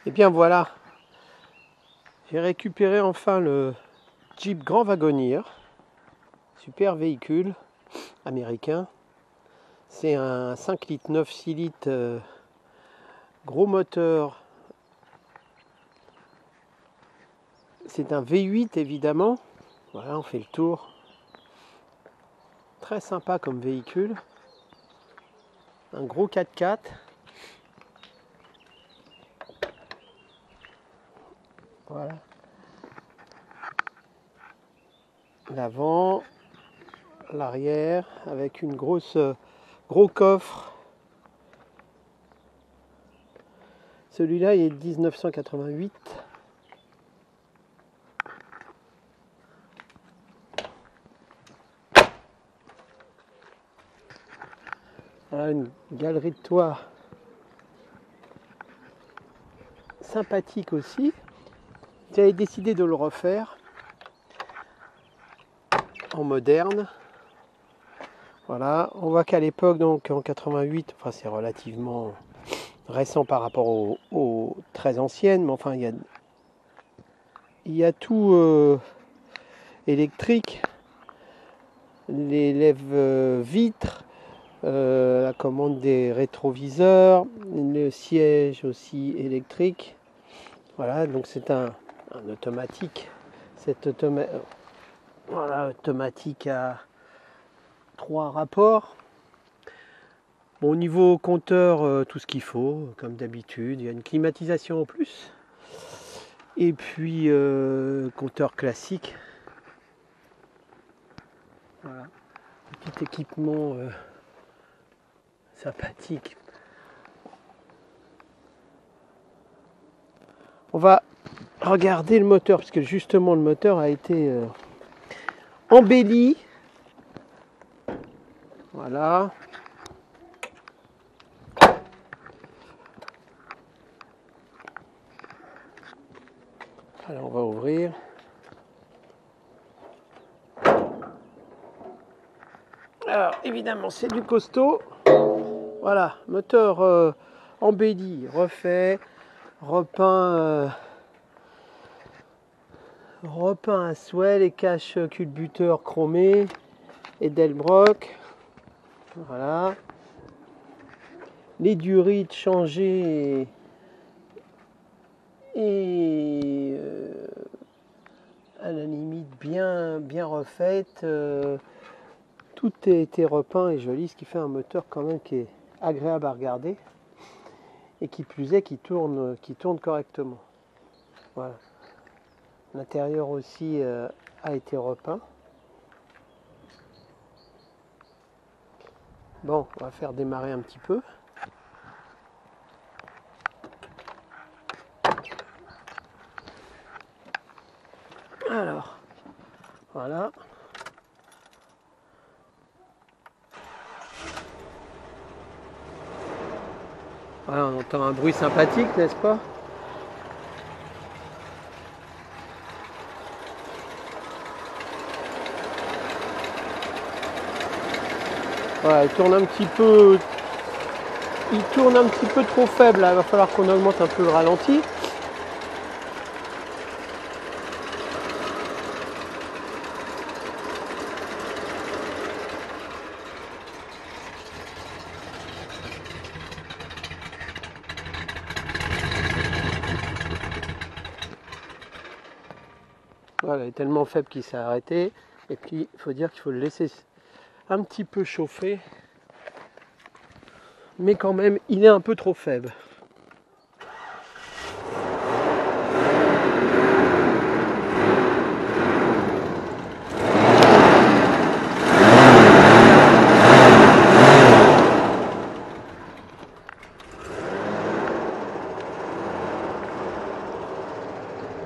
Et bien voilà, j'ai récupéré enfin le Jeep Grand Wagoneer, super véhicule américain. C'est un 5 litres, 9, 6 litres, gros moteur. C'est un V8 évidemment. Voilà, on fait le tour. Très sympa comme véhicule. Un gros 4x4. Voilà. L'avant, l'arrière, avec une gros coffre. Celui-là, il est de 1988. Voilà une galerie de toit sympathique aussi. J'avais décidé de le refaire en moderne. Voilà, on voit qu'à l'époque, donc en 88, enfin c'est relativement récent par rapport aux très anciennes, mais enfin il y a tout électrique, les lève-vitres, la commande des rétroviseurs, le siège aussi électrique. Voilà, donc c'est un automatique. Voilà, automatique à 3 rapports. Bon, au niveau compteur, tout ce qu'il faut, comme d'habitude. Il y a une climatisation en plus. Et puis, compteur classique. Voilà, petit équipement sympathique. On va regarder le moteur, parce que justement le moteur a été embelli. Voilà. Alors on va ouvrir. Alors évidemment c'est du costaud. Voilà, moteur embelli, refait, repeint à souhait, les caches culbuteurs chromés, Edelbrock. Voilà. Les durites changées et à la limite bien refaites. Tout a été repeint et joli, ce qui fait un moteur quand même qui est agréable à regarder et qui plus est qui tourne correctement. Voilà. L'intérieur aussi a été repeint. Bon, on va faire démarrer un petit peu. Alors, voilà. Voilà, on entend un bruit sympathique, n'est-ce pas? Voilà, il tourne un petit peu trop faible, là. Il va falloir qu'on augmente un peu le ralenti. Voilà, il est tellement faible qu'il s'est arrêté. Et puis, il faut dire qu'il faut le laisser un petit peu chauffer. Mais quand même, il est un peu trop faible.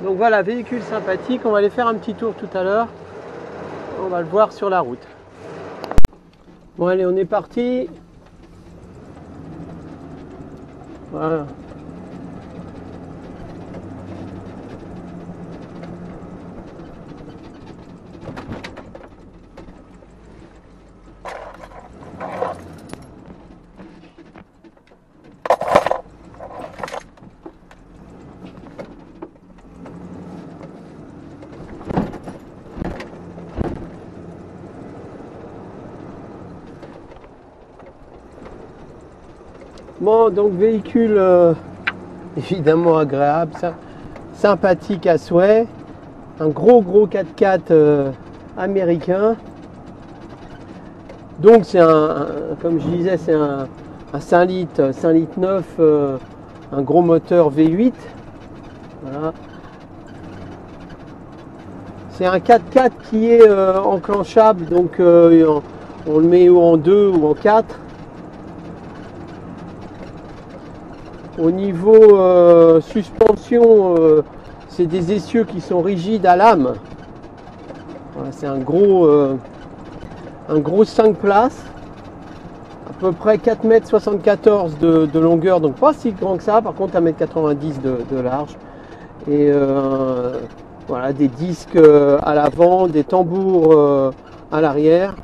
Donc voilà, véhicule sympathique. On va aller faire un petit tour tout à l'heure. On va le voir sur la route. Bon allez, on est parti. Voilà. Bon, donc véhicule évidemment agréable, sympathique à souhait. Un gros 4x4 américain. Donc c'est comme je disais, c'est un 5 litres 9, un gros moteur V8. Voilà. C'est un 4x4 qui est enclenchable, donc on le met ou en 2 ou en 4. Au niveau suspension, c'est des essieux qui sont rigides à lame. Voilà, c'est un gros 5 places, à peu près 4,74 m de longueur, donc pas si grand que ça, par contre 1,90 m de large. Et voilà, des disques à l'avant, des tambours à l'arrière.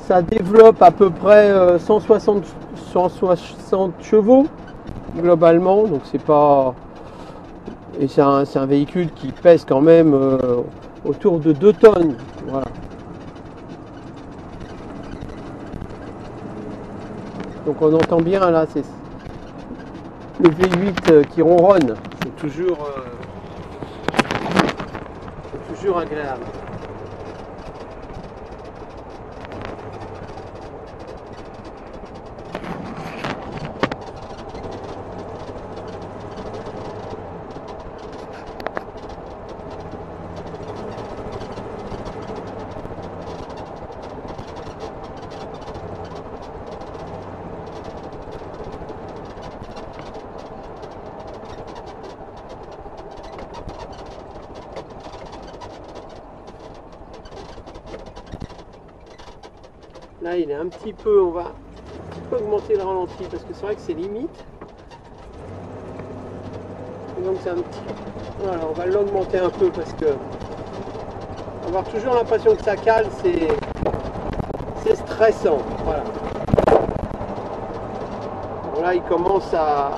Ça développe à peu près 160 chevaux globalement, donc c'est pas. Et c'est un véhicule qui pèse quand même autour de 2 tonnes. Voilà. Donc on entend bien là, c'est le V8 qui ronronne. C'est toujours agréable. Là, il est un petit peu, on va un petit peu augmenter le ralenti parce que c'est vrai que c'est limite. Et donc c'est un petit, voilà, on va l'augmenter un peu parce que avoir toujours l'impression que ça cale, c'est stressant. Voilà. Bon, là, il commence à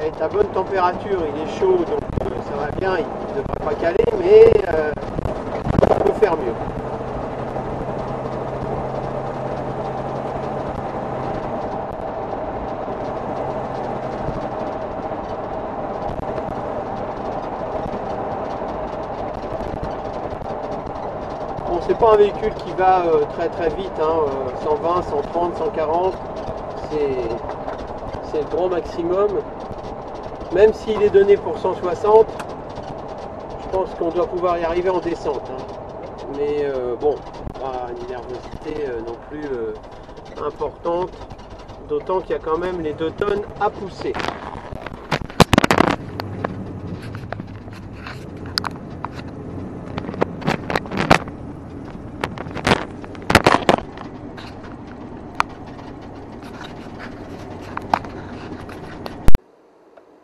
être à bonne température, il est chaud, donc ça va bien, il ne devrait pas caler, mais on peut faire mieux. Bon, c'est pas un véhicule qui va très vite, hein, 120, 130, 140, c'est le grand maximum. Même s'il est donné pour 160, je pense qu'on doit pouvoir y arriver en descente. Hein. Mais bon, pas une nervosité non plus importante, d'autant qu'il y a quand même les 2 tonnes à pousser.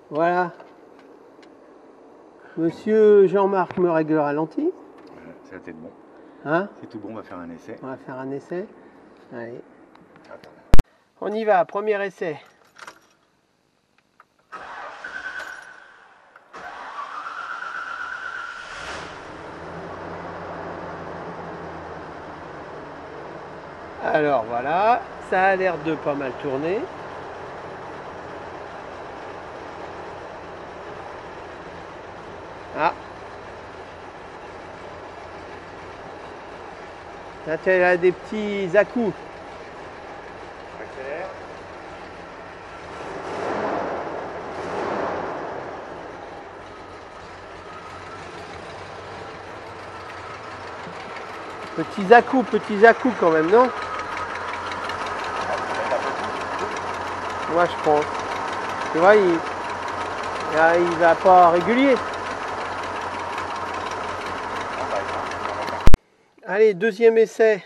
Voilà. Monsieur Jean-Marc me règle le ralenti. Ça c'est bon. Hein? C'est tout bon, on va faire un essai. On va faire un essai. Allez. Attends. On y va, premier essai. Alors voilà, ça a l'air de pas mal tourner. Ah. Là, tu as des petits à-coups. Accélère. Petits à-coups quand même, non? Moi je pense. Tu vois, il va pas régulier. Allez, deuxième essai.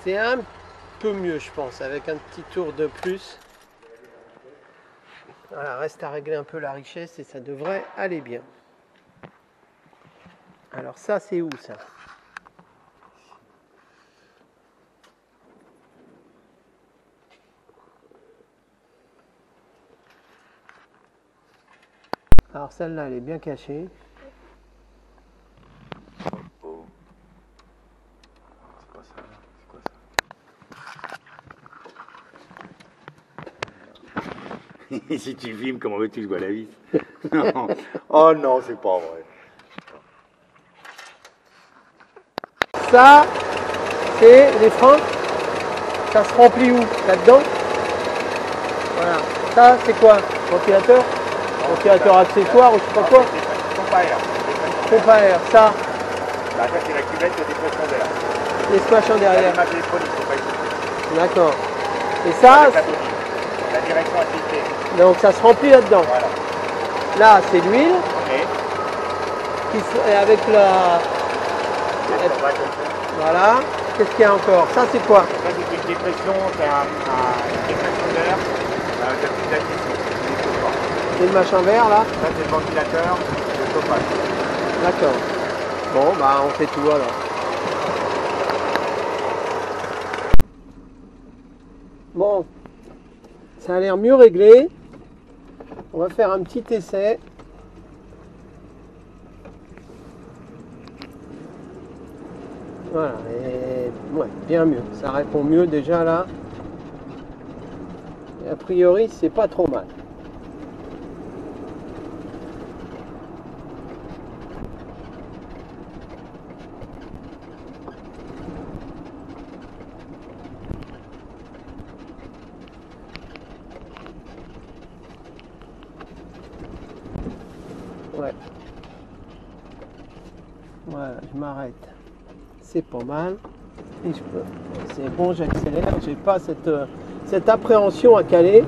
C'est un peu mieux, je pense, avec un petit tour de plus. Voilà, reste à régler un peu la richesse et ça devrait aller bien. Alors ça, c'est où ça? Alors celle-là, elle est bien cachée. Oh. C'est pas ça, là. C'est quoi ça? Si tu filmes, comment veux-tu que je vois la vis? Non. Oh non, c'est pas vrai. Ça, c'est les freins. Ça se remplit où? Là-dedans. Voilà. Ça, c'est quoi? Ventilateur? Ventilateur accessoire ou je sais pas quoi? Pompe à air. Pompe à air. Ça, Bah, ça, c'est la cuvette de dépression d'air. les machins derrière. La électronique, faut pas écouter. D'accord. Et ça, La direction assistée. donc ça se remplit là-dedans. Voilà. Là, c'est l'huile Et et avec la. Voilà. Qu'est-ce qu'il y a encore? Ça, c'est quoi? ça, c'est une dépression, c'est une dépression d'air de plus d'addition. C'est le machin vert là. Ça, c'est le ventilateur de chauffage. D'accord. Bon, bah on fait tout alors. Bon, ça a l'air mieux réglé. On va faire un petit essai. Voilà, et ouais, bien mieux. Ça répond mieux déjà là. Et a priori, c'est pas trop mal. Ouais. Voilà, je m'arrête. C'est pas mal. Et je peux. C'est bon, j'accélère. J'ai pas cette appréhension à caler.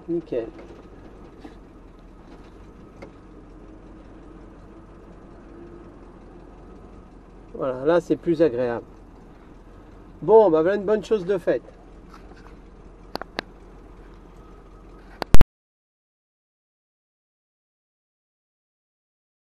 Nickel. Voilà, là c'est plus agréable. Bon, bah voilà une bonne chose de faite.